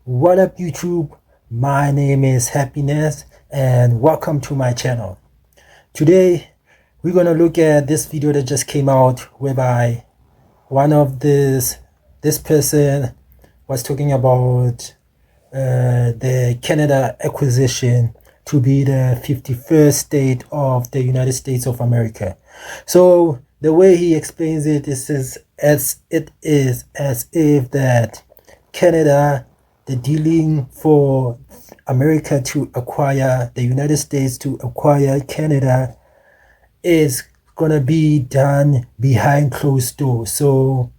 What up YouTube? My name is Happiness and welcome to my channel. Today we're gonna look at this video that just came out whereby one of this person was talking about the Canada acquisition to be the 51st state of the United States of America. So the way he explains it is as if that Canada, the dealing for America to acquire the United States to acquire Canada is gonna be done behind closed doors. So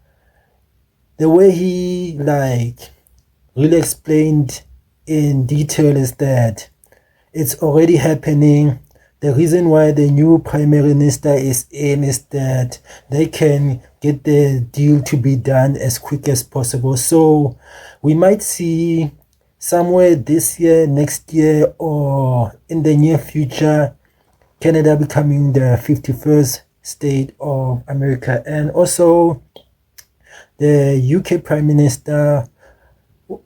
the way he really explained in detail is that it's already happening. The reason why the new prime minister is in is that they can get the deal to be done as quick as possible. So we might see somewhere this year, next year, or in the near future, Canada becoming the 51st state of America. And also the UK prime minister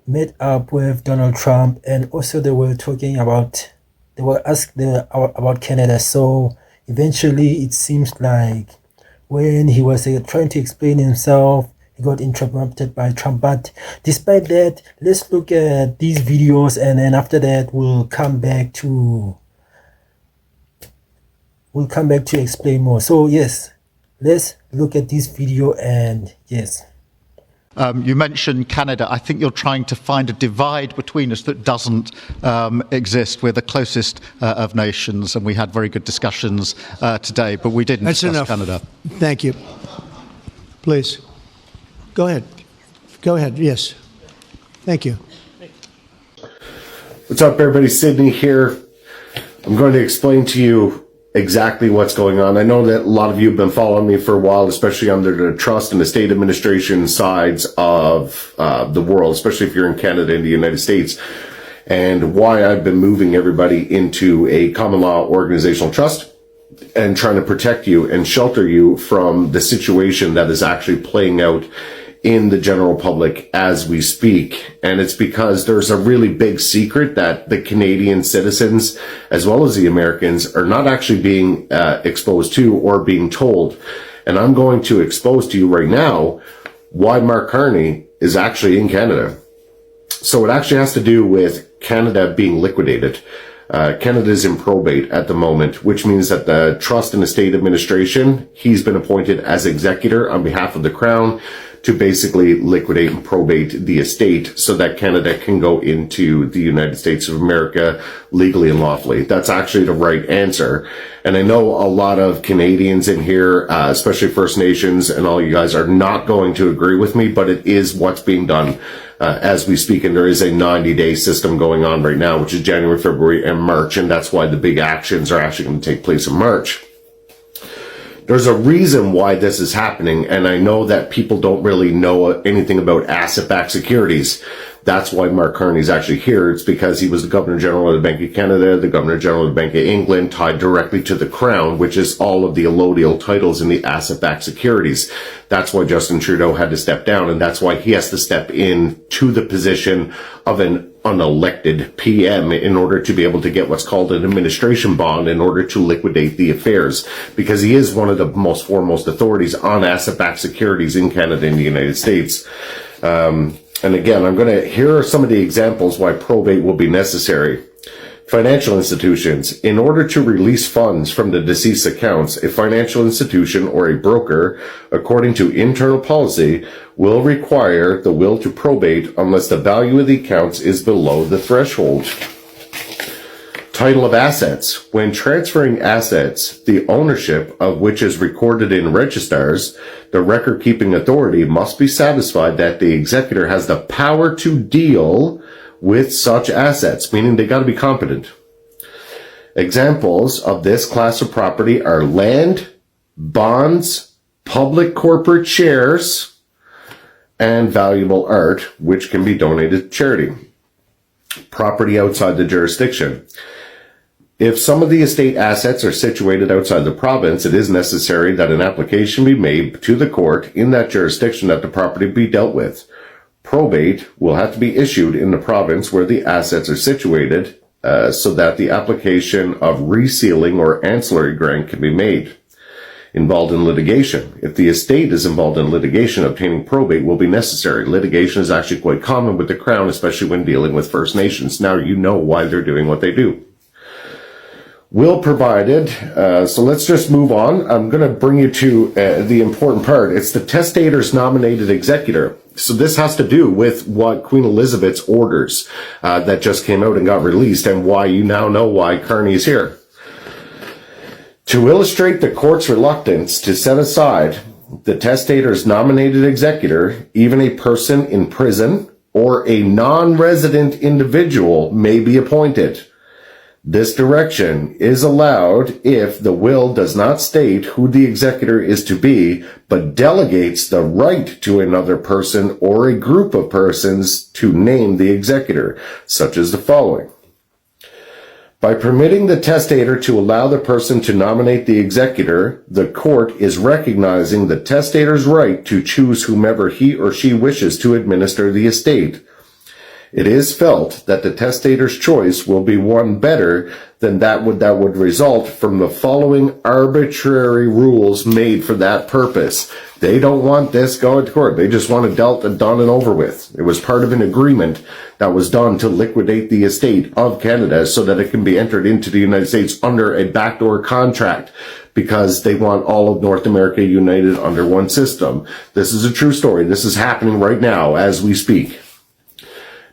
met up with Donald Trump, and also they were talking about about Canada. So eventually it seems like when he was trying to explain himself, he got interrupted by Trump. But despite that, let's look at these videos, and then after that we'll come back to explain more. So yes, let's look at this video. And yes, you mentioned Canada. I think you're trying to find a divide between us that doesn't exist. We're the closest of nations, and we had very good discussions today, but we didn't discuss Canada. Thank you. Please. Go ahead. Go ahead. Yes. Thank you. What's up, everybody? Sydney here. I'm going to explain to you exactly what's going on. I know that a lot of you have been following me for a while, especially under the trust and the state administration sides of the world, especially if you're in Canada and the United States, and why I've been moving everybody into a common law organizational trust and trying to protect you and shelter you from the situation that is actually playing out in the general public as we speak. And it's because there's a really big secret that the Canadian citizens, as well as the Americans, are not actually being exposed to or being told. And I'm going to expose to you right now why Mark Carney is actually in Canada. So it actually has to do with Canada being liquidated. Canada is in probate at the moment, which means that the trust and estate administration, he's been appointed as executor on behalf of the Crown to basically liquidate and probate the estate so that Canada can go into the United States of America legally and lawfully. That's actually the right answer. And I know a lot of Canadians in here, especially First Nations and all you guys, are not going to agree with me, but it is what's being done as we speak. And there is a 90-day system going on right now, which is January, February, and March. And that's why the big actions are actually going to take place in March. There's a reason why this is happening, and I know that people don't really know anything about asset-backed securities. That's why Mark Carney is actually here. It's because he was the Governor General of the Bank of Canada, the Governor General of the Bank of England, tied directly to the Crown, which is all of the allodial titles in the asset-backed securities. That's why Justin Trudeau had to step down, and that's why he has to step in to the position of an unelected PM in order to be able to get what's called an administration bond in order to liquidate the affairs, because he is one of the most foremost authorities on asset-backed securities in Canada and the United States. And again, here are some of the examples why probate will be necessary. Financial institutions. In order to release funds from the deceased accounts, a financial institution or a broker, according to internal policy, will require the will to probate unless the value of the accounts is below the threshold. Title of assets. When transferring assets, the ownership of which is recorded in registers, the record-keeping authority must be satisfied that the executor has the power to deal with such assets, meaning they got to be competent. Examples of this class of property are land, bonds, public corporate shares, and valuable art, which can be donated to charity. Property outside the jurisdiction. If some of the estate assets are situated outside the province, it is necessary that an application be made to the court in that jurisdiction that the property be dealt with. probate will have to be issued in the province where the assets are situated, so that the application of resealing or ancillary grant can be made. Involved in litigation. If the estate is involved in litigation, obtaining probate will be necessary. Litigation is actually quite common with the Crown, especially when dealing with First Nations. Now you know why they're doing what they do. Will provided, so let's just move on. I'm going to bring you to the important part. It's the testator's nominated executor. So this has to do with what Queen Elizabeth's orders that just came out and got released, and why you now know why Carney is here. To illustrate the court's reluctance to set aside the testator's nominated executor, even a person in prison or a non-resident individual may be appointed. This direction is allowed if the will does not state who the executor is to be, but delegates the right to another person or a group of persons to name the executor, such as the following. By permitting the testator to allow the person to nominate the executor, the court is recognizing the testator's right to choose whomever he or she wishes to administer the estate. It is felt that the testator's choice will be one better than that would result from the following arbitrary rules made for that purpose. They don't want this going to court. They just want it dealt and done and over with. It was part of an agreement that was done to liquidate the estate of Canada so that it can be entered into the United States under a backdoor contract, because they want all of North America united under one system. This is a true story. This is happening right now as we speak.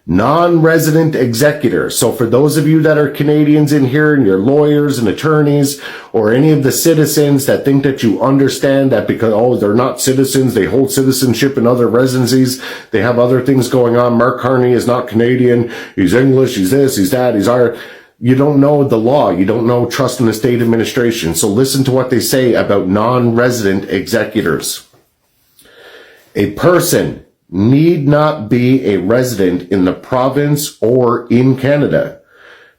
Non-resident executor. So for those of you that are Canadians in here, and you're lawyers and attorneys, or any of the citizens that think that you understand that because, oh, they're not citizens, they hold citizenship in other residencies, they have other things going on. Mark Carney is not Canadian, he's English, he's this, he's that, he's Irish. You don't know the law. You don't know trust in the state administration. So listen to what they say about non-resident executors. A person need not be a resident in the province or in Canada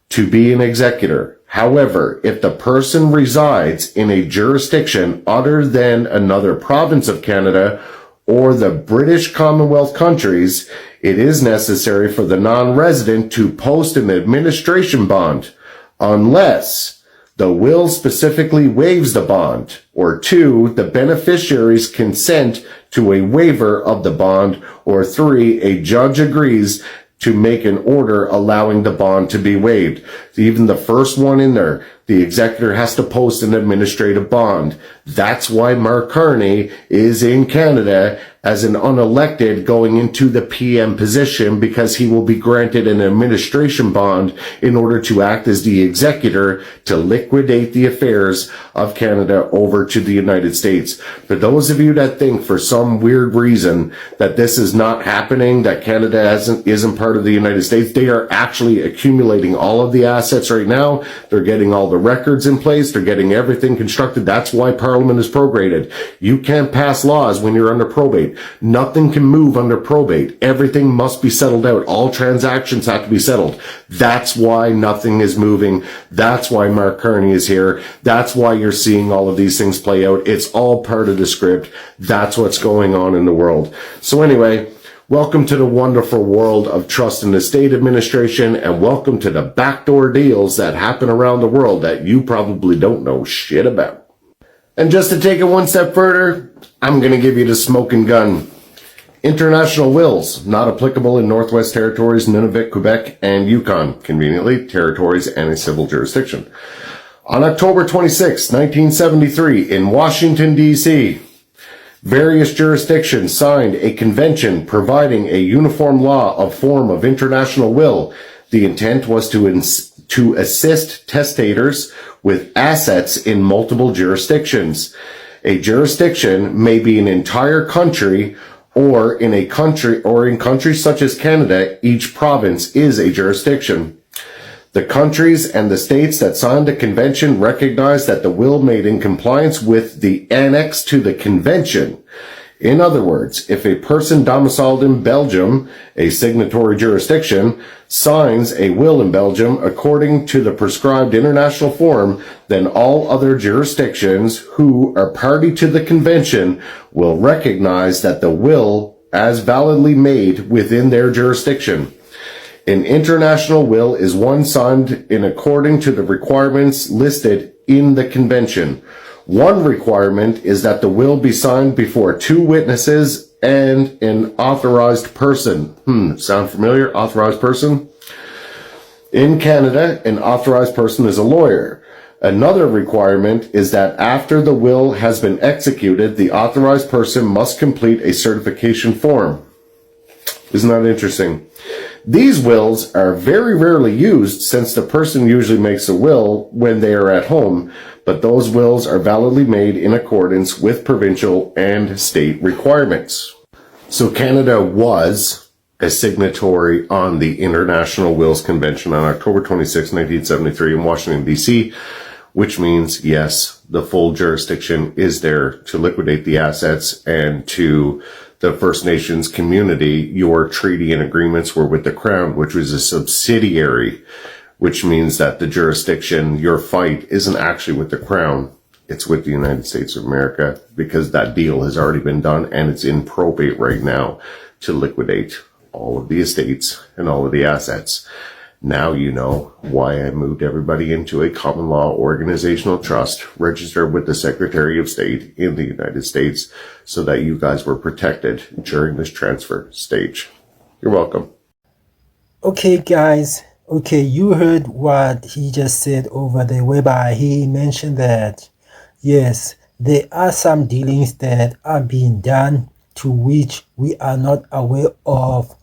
to be an executor. However, if the person resides in a jurisdiction other than another province of Canada or the British Commonwealth countries, it is necessary for the non-resident to post an administration bond, unless the will specifically waives the bond, or 2, the beneficiaries consent to a waiver of the bond, or 3, a judge agrees to make an order allowing the bond to be waived. Even the first one in there, the executor has to post an administrative bond. That's why Mark Carney is in Canada as an unelected going into the PM position, because he will be granted an administration bond in order to act as the executor to liquidate the affairs of Canada over to the United States. For those of you that think for some weird reason that this is not happening, that Canada isn't part of the United States, they are actually accumulating all of the assets right now. They're getting all the records in place. They're getting everything constructed. That's why Parliament is prorated. You can't pass laws when you're under probate. Nothing can move under probate. Everything must be settled out. All transactions have to be settled. That's why nothing is moving. That's why Mark Carney is here. That's why you're seeing all of these things play out. It's all part of the script. That's what's going on in the world. So anyway, welcome to the wonderful world of trust in the state administration, and welcome to the backdoor deals that happen around the world that you probably don't know shit about. And just to take it one step further, I'm going to give you the smoking gun. International wills, not applicable in Northwest Territories, Nunavut, Quebec, and Yukon, conveniently, territories and a civil jurisdiction. On October 26, 1973, in Washington, D.C., various jurisdictions signed a convention providing a uniform law of form of international will. The intent was to assist testators with assets in multiple jurisdictions. A jurisdiction may be an entire country, or in countries such as Canada, each province is a jurisdiction. The countries and the states that signed the convention recognize that the will made in compliance with the annex to the convention. In other words, if a person domiciled in Belgium, a signatory jurisdiction, signs a will in Belgium according to the prescribed international form, then all other jurisdictions who are party to the convention will recognize that the will as validly made within their jurisdiction. An international will is one signed in according to the requirements listed in the convention. One requirement is that the will be signed before 2 witnesses and an authorized person. Sound familiar? Authorized person? In Canada, an authorized person is a lawyer. Another requirement is that after the will has been executed, the authorized person must complete a certification form. Isn't that interesting? These wills are very rarely used since the person usually makes a will when they are at home, but those wills are validly made in accordance with provincial and state requirements. So Canada was a signatory on the International Wills Convention on October 26, 1973 in Washington, D.C., which means, yes, the full jurisdiction is there to liquidate the assets, and to the First Nations community, your treaty and agreements were with the Crown, which was a subsidiary, which means that the jurisdiction, your fight, isn't actually with the Crown. It's with the United States of America, because that deal has already been done and it's in probate right now to liquidate all of the estates and all of the assets. Now you know why I moved everybody into a common law organizational trust registered with the Secretary of State in the United States, so that you guys were protected during this transfer stage. You're welcome. Okay, guys. Okay, you heard what he just said over there, whereby he mentioned that, yes, there are some dealings that are being done to which we are not aware of,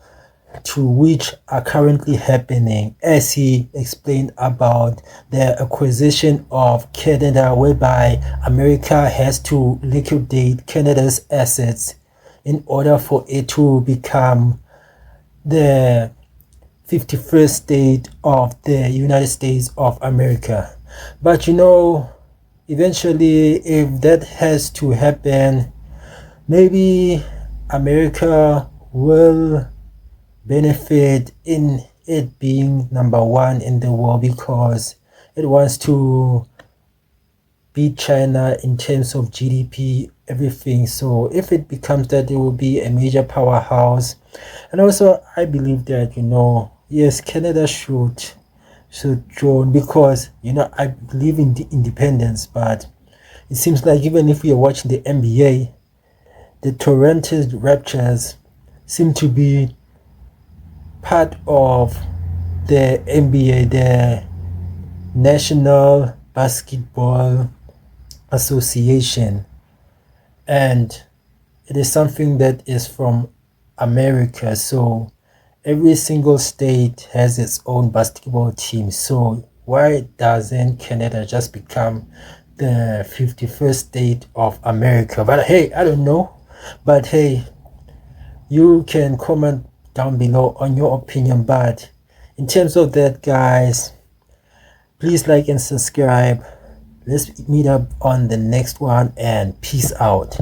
to which are currently happening, as he explained about the acquisition of Canada, whereby America has to liquidate Canada's assets in order for it to become the 51st state of the United States of America. But you know, eventually, if that has to happen, maybe America will benefit in it being number 1 in the world, because it wants to beat China in terms of GDP, everything. So if it becomes that, it will be a major powerhouse. And also, I believe that, you know, yes, Canada should join, because, you know, I believe in the independence. But it seems like even if we are watching the NBA, the Toronto Raptors seem to be part of the NBA, the National Basketball Association, and it is something that is from America. So every single state has its own basketball team. So why doesn't Canada just become the 51st state of America? But hey, I don't know. But hey, you can comment down below on your opinion. But in terms of that, guys, please like and subscribe. Let's meet up on the next one, and peace out.